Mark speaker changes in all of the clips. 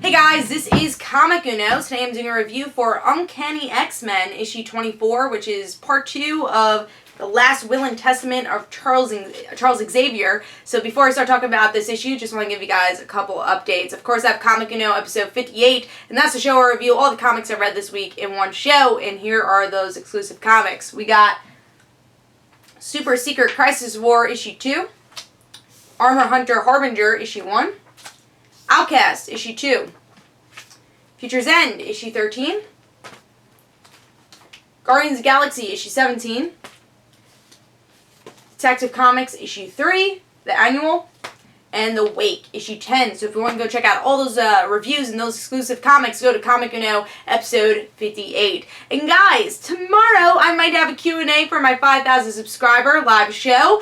Speaker 1: Hey guys, this is Comic Uno. Today I'm doing a review for Uncanny X-Men issue 24, which is part 2 of the last will and testament of Charles Xavier. So before I start talking about this issue, just want to give you guys a couple updates. Of course, I have Comic Uno episode 58, and that's the show where I review all the comics I read this week in one show, and here are those exclusive comics. We got Super Secret Crisis War issue 2, Armor Hunter Harbinger issue 1, Outcast issue 2, Future's End issue 13, Guardians of the Galaxy issue 17, Detective Comics issue 3, the annual, and The Wake issue 10. So if you want to go check out all those reviews and those exclusive comics, go to Comic Uno episode 58. And guys, tomorrow I might have a Q&A for my 5,000 subscriber live show.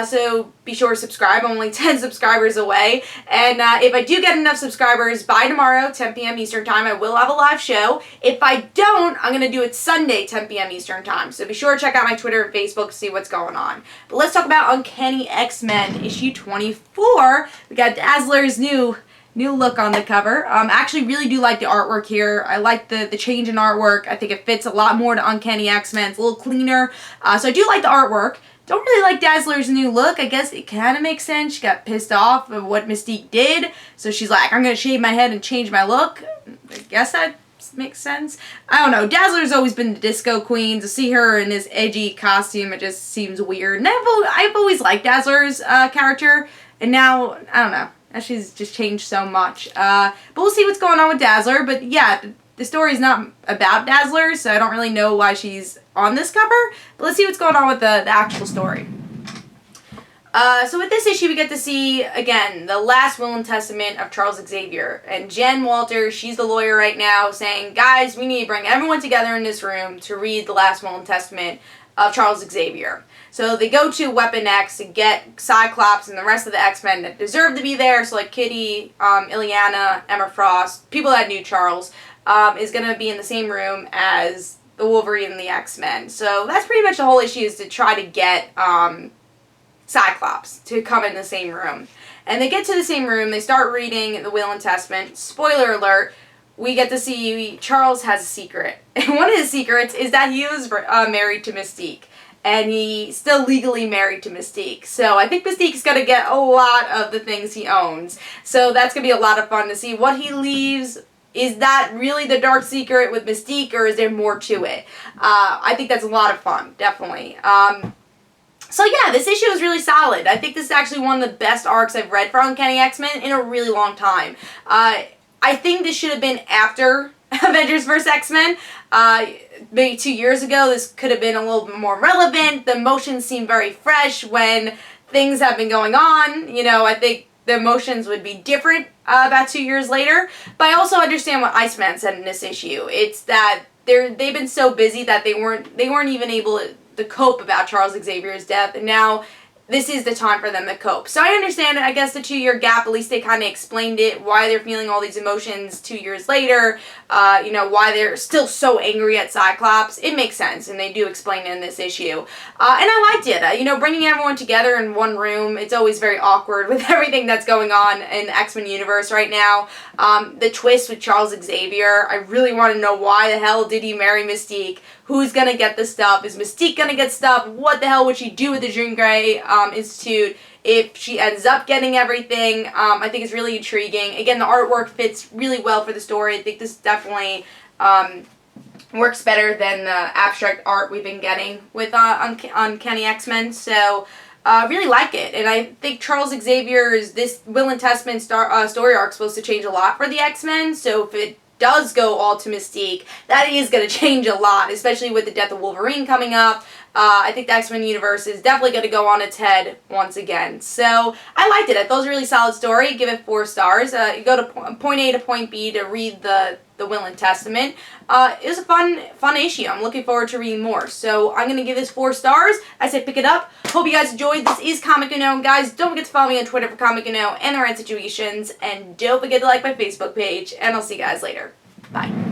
Speaker 1: So be sure to subscribe. I'm only 10 subscribers away. And if I do get enough subscribers by tomorrow, 10 p.m. Eastern Time, I will have a live show. If I don't, I'm going to do it Sunday, 10 p.m. Eastern Time. So be sure to check out my Twitter and Facebook to see what's going on. But let's talk about Uncanny X-Men issue 24. We got Dazzler's new look on the cover. Actually really do like the artwork here. I like the change in artwork. I think it fits a lot more to Uncanny X-Men. It's a little cleaner. So I do like the artwork. Don't really like Dazzler's new look. I guess it kind of makes sense. She got pissed off of what Mystique did. So she's like, I'm going to shave my head and change my look. I guess that makes sense. I don't know. Dazzler's always been the disco queen. To see her in this edgy costume, it just seems weird. And I've always liked Dazzler's character. And now, I don't know. She's just changed so much. But we'll see what's going on with Dazzler. But yeah, the story's not about Dazzler, so I don't really know why she's on this cover. But let's see what's going on with the actual story. So with this issue, we get to see, again, the last will and testament of Charles Xavier. And Jen Walters, she's the lawyer right now, saying, guys, we need to bring everyone together in this room to read the last will and testament of Charles Xavier. So they go to Weapon X to get Cyclops and the rest of the X-Men that deserve to be there. So like Kitty, Illyana, Emma Frost, people that knew Charles, is going to be in the same room as the Wolverine and the X-Men. So that's pretty much the whole issue, is to try to get Cyclops to come in the same room. And they get to the same room, they start reading the will and testament. Spoiler alert, we get to see Charles has a secret. And one of his secrets is that he was married to Mystique. And he's still legally married to Mystique. So I think Mystique's going to get a lot of the things he owns. So that's going to be a lot of fun to see what he leaves. Is that really the dark secret with Mystique, or is there more to it? I think that's a lot of fun, definitely. So yeah, this issue is really solid. I think this is actually one of the best arcs I've read for Uncanny X-Men in a really long time. I think this should have been after Avengers vs. X-Men. Maybe 2 years ago, this could have been a little bit more relevant. The emotions seem very fresh when things have been going on. You know, I think the emotions would be different about 2 years later. But I also understand what Iceman said in this issue. It's that they've been so busy that they weren't even able to cope about Charles Xavier's death, and now this is the time for them to cope. So I understand, I guess, the 2-year gap. At least they kind of explained it, why they're feeling all these emotions 2 years later, you know, why they're still so angry at Cyclops. It makes sense, and they do explain it in this issue. And I liked it. You know, bringing everyone together in one room, it's always very awkward with everything that's going on in the X-Men universe right now. The twist with Charles Xavier, I really want to know, why the hell did he marry Mystique? Who's going to get the stuff? Is Mystique going to get stuff? What the hell would she do with the Jean Grey Institute if she ends up getting everything? I think it's really intriguing. Again, the artwork fits really well for the story. I think this definitely works better than the abstract art we've been getting with Uncanny X-Men. So really like it. And I think Charles Xavier's, this will and testament story arc is supposed to change a lot for the X-Men. So if it does go all to Mystique, that is going to change a lot, especially with the death of Wolverine coming up. I think the X-Men universe is definitely going to go on its head once again. So I liked it. I thought it was a really solid story. Give it 4 stars. You go to point A to point B to read the will and testament. It was a fun issue. I'm looking forward to reading more. So I'm going to give this 4 stars. I said pick it up. Hope you guys enjoyed. This is Comic Uno. And guys, don't forget to follow me on Twitter for Comic Uno and the Rant Situations. And don't forget to like my Facebook page. And I'll see you guys later. Bye.